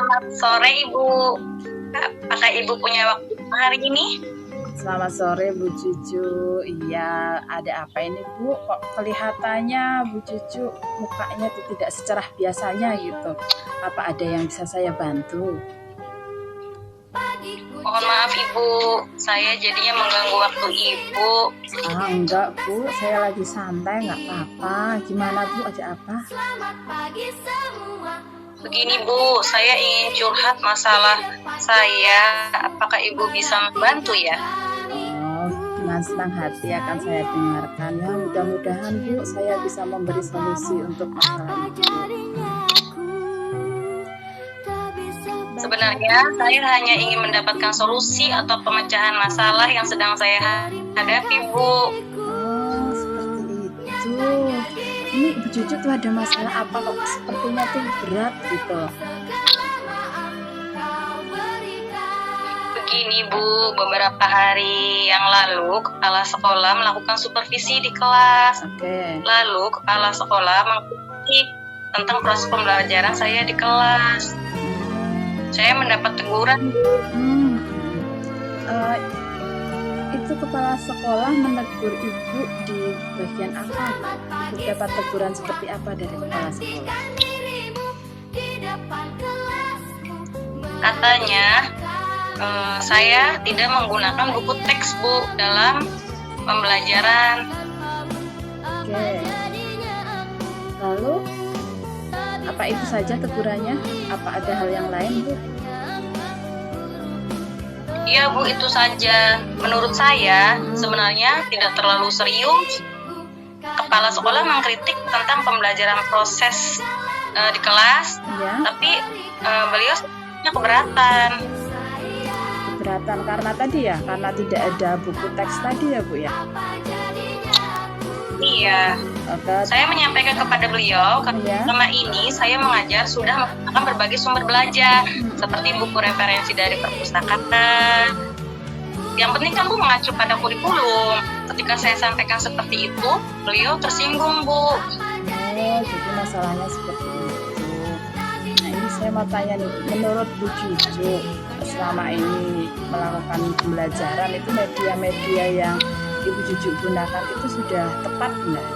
Selamat sore Ibu. Apakah Ibu punya waktu hari ini? Selamat sore Bu Cucu. Iya, ada apa ini Bu? Kok kelihatannya Bu Cucu mukanya tuh tidak secerah biasanya gitu. Apa ada yang bisa saya bantu? Mohon maaf Ibu, saya jadinya mengganggu waktu Ibu. Enggak Bu, saya lagi santai, nggak apa-apa. Gimana Bu, ada apa? Begini Bu, saya ingin curhat masalah saya. Apakah Ibu bisa membantu ya? Oh, dengan senang hati akan saya dengarkan. Ya, mudah-mudahan Bu, saya bisa memberi solusi untuk masalah Ibu. Sebenarnya saya hanya ingin mendapatkan solusi atau pemecahan masalah yang sedang saya hadapi Bu. Oh, seperti itu. Ini Bu Cucu tuh ada masalah apa kok sepertinya tuh berat gitu. Begini Bu, beberapa hari yang lalu kepala sekolah melakukan supervisi di kelas. Oke. Lalu kepala sekolah mengkritik tentang proses pembelajaran saya di kelas. Saya mendapat teguran Bu. Itu kepala sekolah menegur Ibu di bagian apa? Ibu dapat teguran seperti apa dari kepala sekolah? Katanya saya tidak menggunakan buku teks Bu dalam pembelajaran. Oke. Lalu apa itu saja tegurannya? Apa ada hal yang lain Bu? Iya Bu, itu saja. Menurut saya sebenarnya tidak terlalu serius. Kepala sekolah mengkritik tentang pembelajaran proses di kelas, Ya. tapi beliau keberatan. Keberatan karena tadi ya, karena tidak ada buku teks tadi ya Bu ya. Iya. Oke. Saya menyampaikan kepada beliau karena Ya. selama ini saya mengajar sudah menggunakan berbagai sumber belajar seperti buku referensi dari perpustakaan. Yang penting kan Bu mengacu pada kurikulum. Ketika saya sampaikan seperti itu, beliau tersinggung Bu. Oh, jadi masalahnya seperti itu. Nah, ini saya mau tanya nih, menurut Bu Cucu selama ini melakukan pembelajaran itu media-media yang Ibu Cucu gunakan itu sudah tepat enggak?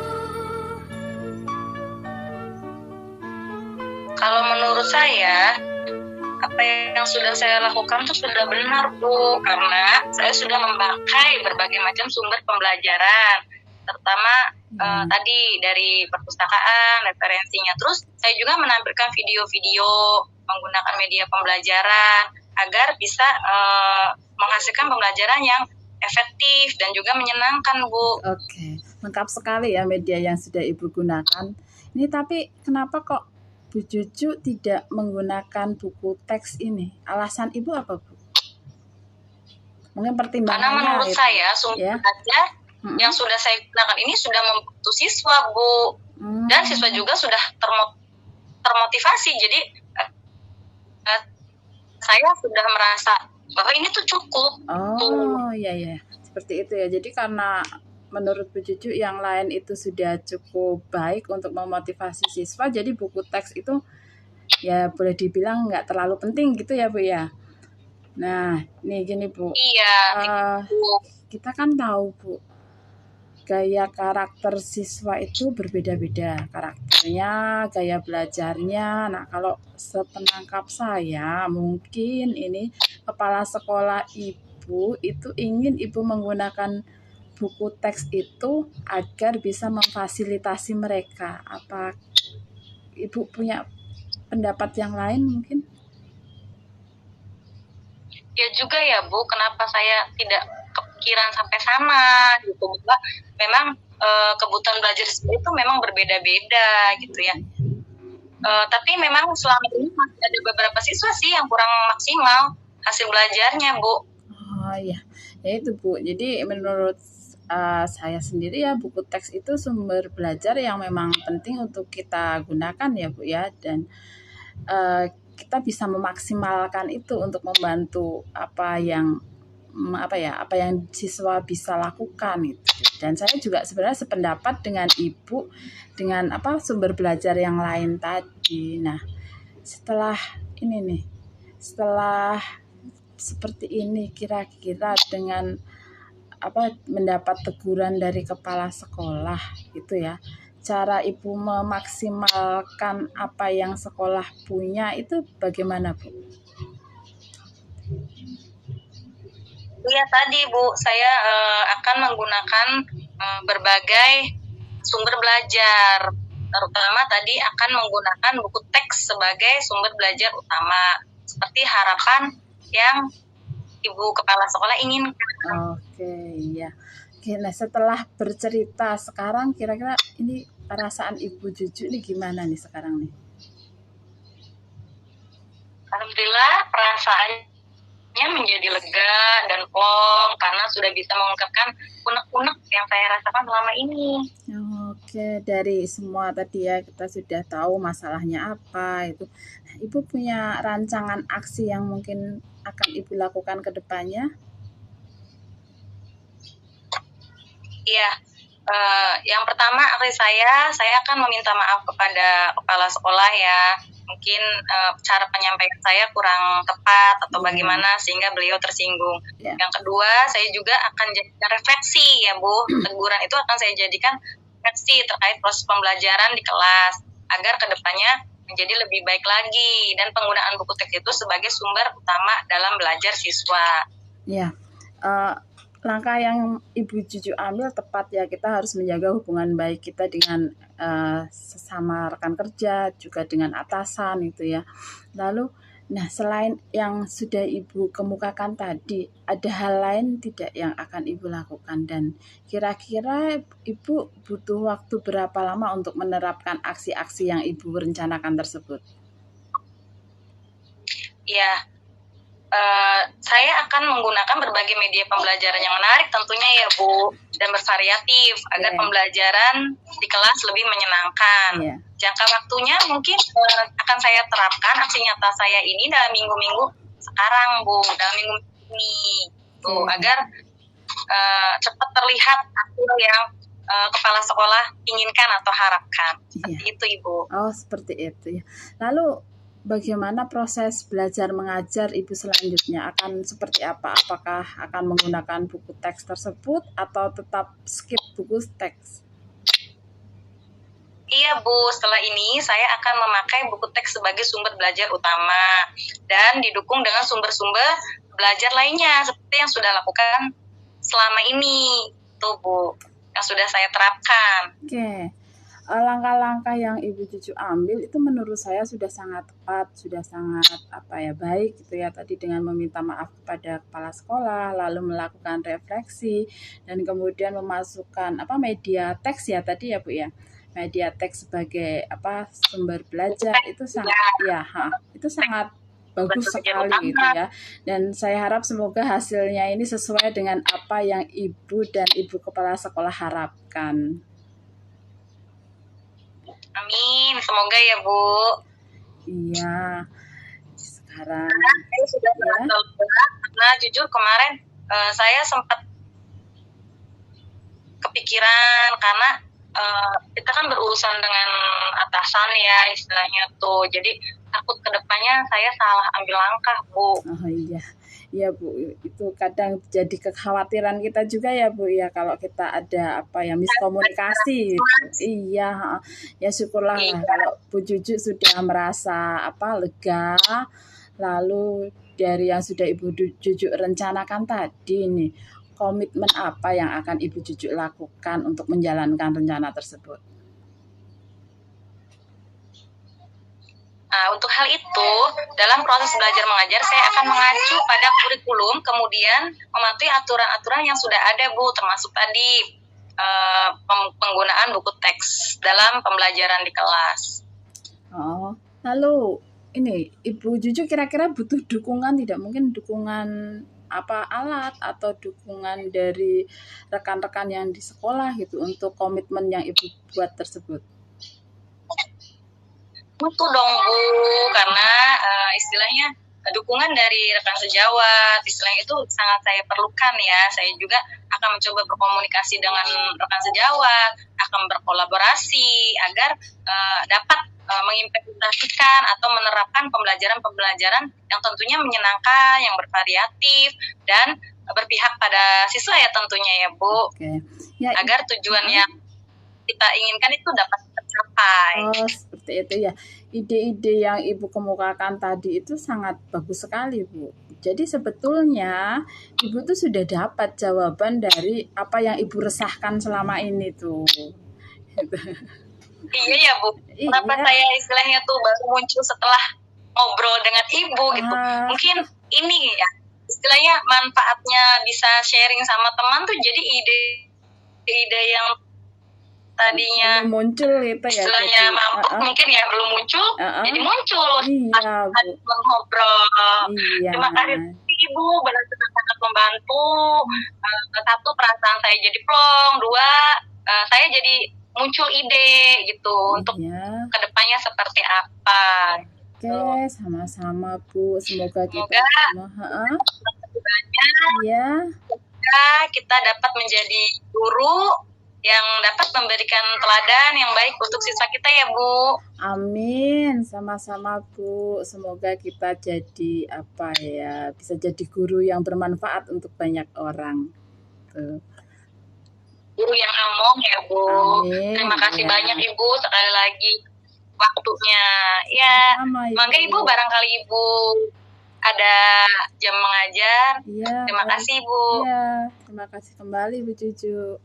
Kalau menurut saya, apa yang sudah saya lakukan itu sudah benar Bu, karena saya sudah memakai berbagai macam sumber pembelajaran, terutama tadi dari perpustakaan, referensinya. Terus saya juga menampilkan video-video menggunakan media pembelajaran agar bisa menghasilkan pembelajaran yang efektif dan juga menyenangkan Bu. Oke, lengkap sekali ya media yang sudah Ibu gunakan. Ini tapi kenapa kok Bu Cucu tidak menggunakan buku teks ini? Alasan Ibu apa Bu? Mungkin pertimbangannya. Karena menurut itu. saya sumber belajar yang sudah saya gunakan ini sudah membantu siswa Bu, dan siswa juga sudah termotivasi. Jadi saya sudah merasa bahwa ini tuh cukup. Oh iya, seperti itu ya. Jadi karena menurut Bu Cucu yang lain itu sudah cukup baik untuk memotivasi siswa, jadi buku teks itu ya boleh dibilang nggak terlalu penting gitu ya Bu ya. Nah, nih gini Bu. Iya. Kita kan tahu Bu, gaya karakter siswa itu berbeda-beda karakternya, gaya belajarnya. Nah, kalau sepenangkap saya mungkin ini kepala sekolah Ibu itu ingin Ibu menggunakan buku teks itu agar bisa memfasilitasi mereka. Apa Ibu punya pendapat yang lain mungkin? Ya juga ya Bu, kenapa saya tidak kepikiran sampai sana gitu. Bahwa memang kebutuhan belajar sendiri itu memang berbeda-beda gitu ya. Tapi memang selama ini masih ada beberapa siswa sih yang kurang maksimal hasil belajarnya Bu. Oh iya, ya itu Bu. Jadi menurut saya sendiri ya buku teks itu sumber belajar yang memang penting untuk kita gunakan ya Bu ya, dan kita bisa memaksimalkan itu untuk membantu apa yang siswa bisa lakukan itu. Dan saya juga sebenarnya sependapat dengan Ibu dengan sumber belajar yang lain tadi. Nah, setelah ini nih setelah seperti ini kira-kira dengan mendapat teguran dari kepala sekolah gitu ya, cara ibu memaksimalkan apa yang sekolah punya itu bagaimana Bu? Iya tadi Bu, saya akan menggunakan berbagai sumber belajar, terutama tadi akan menggunakan buku teks sebagai sumber belajar utama, seperti harapan yang Ibu Kepala Sekolah inginkan. Oke, iya. Oke, nah setelah bercerita sekarang kira-kira ini perasaan Ibu Juju nih gimana nih sekarang nih? Alhamdulillah perasaannya menjadi lega dan plong karena sudah bisa mengungkapkan unek-unek yang saya rasakan selama ini. Oke, dari semua tadi ya kita sudah tahu masalahnya apa itu. Ibu punya rancangan aksi yang mungkin akan Ibu lakukan ke depannya? Iya, yang pertama aksi saya akan meminta maaf kepada kepala sekolah ya. Mungkin cara penyampaian saya kurang tepat atau bagaimana sehingga beliau tersinggung. Ya. Yang kedua, saya juga akan jadikan refleksi ya Bu. Teguran itu akan saya jadikan refleksi terkait proses pembelajaran di kelas agar kedepannya menjadi lebih baik lagi dan penggunaan buku teks itu sebagai sumber utama dalam belajar siswa. Ya, langkah yang Ibu Juju ambil tepat ya, kita harus menjaga hubungan baik kita dengan sesama rekan kerja, juga dengan atasan itu ya. Lalu, nah selain yang sudah Ibu kemukakan tadi, ada hal lain tidak yang akan Ibu lakukan? Dan kira-kira Ibu butuh waktu berapa lama untuk menerapkan aksi-aksi yang Ibu rencanakan tersebut? Ya, saya akan menggunakan berbagai media pembelajaran yang menarik tentunya ya Bu, dan bervariatif agar pembelajaran di kelas lebih menyenangkan. Jangka waktunya mungkin akan saya terapkan aksi nyata saya ini dalam minggu-minggu sekarang Bu, dalam minggu ini Bu, agar cepat terlihat hasil yang kepala sekolah inginkan atau harapkan. Seperti itu Ibu. Oh, seperti itu ya. Lalu bagaimana proses belajar mengajar Ibu selanjutnya? Akan seperti apa? Apakah akan menggunakan buku teks tersebut atau tetap skip buku teks? Iya Bu, setelah ini saya akan memakai buku teks sebagai sumber belajar utama dan didukung dengan sumber-sumber belajar lainnya seperti yang sudah lakukan selama ini. Tuh Bu, yang sudah saya terapkan. Oke. Langkah-langkah yang Ibu Juju ambil itu menurut saya sudah sangat tepat, sudah sangat baik gitu ya, tadi dengan meminta maaf kepada kepala sekolah, lalu melakukan refleksi dan kemudian memasukkan media teks ya tadi ya Bu ya. Media teks sebagai sumber belajar itu sangat itu sangat bagus sekali gitu ya. Dan saya harap semoga hasilnya ini sesuai dengan apa yang Ibu dan Ibu Kepala Sekolah harapkan. Amin, semoga ya Bu. Iya. Sekarang saya sudah merasa lega karena jujur kemarin saya sempat kepikiran karena kita kan berurusan dengan atasan ya istilahnya tuh. Jadi takut kedepannya saya salah ambil langkah Bu. Oh iya. Ya Bu, itu kadang jadi kekhawatiran kita juga ya Bu ya kalau kita ada miskomunikasi gitu. Iya, ya syukurlah kalau Bu Juju sudah merasa lega. Lalu dari yang sudah Ibu Juju rencanakan tadi nih, komitmen apa yang akan Ibu Juju lakukan untuk menjalankan rencana tersebut? Nah, untuk hal itu, dalam proses belajar mengajar, saya akan mengacu pada kurikulum, kemudian mematuhi aturan-aturan yang sudah ada, Bu, termasuk tadi penggunaan buku teks dalam pembelajaran di kelas. Oh, lalu ini Ibu Juju kira-kira butuh dukungan tidak? Mungkin dukungan alat atau dukungan dari rekan-rekan yang di sekolah gitu untuk komitmen yang Ibu buat tersebut? Butuh dong Bu, karena istilahnya dukungan dari rekan sejawat, istilahnya itu sangat saya perlukan ya. Saya juga akan mencoba berkomunikasi dengan rekan sejawat, akan berkolaborasi agar dapat mengimplementasikan atau menerapkan pembelajaran-pembelajaran yang tentunya menyenangkan, yang bervariatif, dan berpihak pada siswa ya tentunya ya Bu. Oke. Ya, agar tujuan yang kita inginkan itu dapat tercapai. Oh, seperti itu ya. Ide-ide yang Ibu kemukakan tadi itu sangat bagus sekali, Bu. Jadi sebetulnya Ibu tuh sudah dapat jawaban dari apa yang Ibu resahkan selama ini tuh. Iya ya Bu. Kenapa Iya. saya istilahnya tuh baru muncul setelah ngobrol dengan Ibu gitu. Ah. Mungkin ini ya istilahnya manfaatnya bisa sharing sama teman tuh jadi ide yang tadinya belum muncul itu ya. istilahnya mampu mungkin ya belum muncul jadi muncul Iya, Bu. mengobrol. Iya. Terima kasih Ibu, benar-benar sangat membantu. Satu, perasaan saya jadi plong. Dua, saya jadi muncul ide gitu untuk kedepannya seperti apa. Oke, sama-sama Bu. Semoga kita semua. Iya. Kita dapat menjadi guru yang dapat memberikan teladan yang baik untuk siswa kita ya Bu. Amin, sama-sama Bu. Semoga kita jadi bisa jadi guru yang bermanfaat untuk banyak orang. Tuh. Guru yang among ya Bu. Amin. Terima kasih banyak Ibu sekali lagi waktunya. Ya, mangga Ibu barangkali Ibu ada jam mengajar. Iya. Terima kasih Ibu. Iya, terima kasih kembali Bu Cucu.